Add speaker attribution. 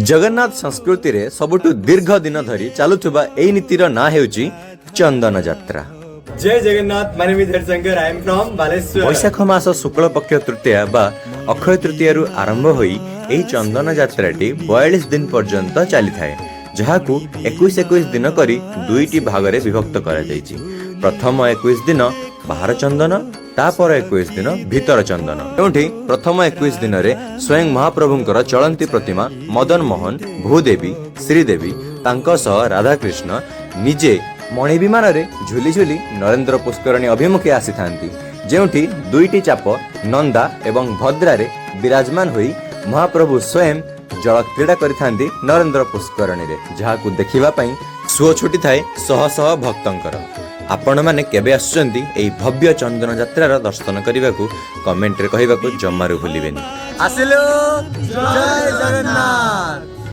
Speaker 1: जगन्नाथ संस्कृति रे सबुठु दीर्घ दिन धरी चलुथुबा एई नीतिर ना हेउची चंदन यात्रा।
Speaker 2: जय Jagannath. My name is Harishankar. I am from Baleshwar.
Speaker 1: वैशाख मास शुक्ल पक्ष तृतीया बा अक्षय तृतीया रु आरंभ होई एई चंदन यात्राटी 42 दिन पर्यंत चली थाए, जहाकू 21 दिन करी दुईटी भागरे विभक्त करा जायछि। प्रथम 21 दिन बाहर चंदन, तापर 21 दिन भीतर चंदन। एउठी प्रथम 21 दिन रे स्वयं महाप्रभुंकर चलंती प्रतिमा मदन मोहन, भूदेवी, श्रीदेवी तांको सह राधा कृष्ण निजे मणि विमान रे झुली झुली नरेंद्र पुष्करणी अभिमुखे आसी थांती, जेउठी दुईटी चाप नंदा एवं भद्रा रे विराजमान होई महाप्रभु स्वयं जल क्रीड़ा करिथांती नरेंद्र पुष्करणी रे, जहाकू देखिबा पई सुओ छुटी थाए शह शह भक्तंकर। आपण माने केबे आसुचंती एई भव्य चंदन यात्रार दर्शन करबाकू कमेंट रे कहिबाकू जम्मारू भूलिबेनी।
Speaker 2: आसिलो जय जगन्नाथ।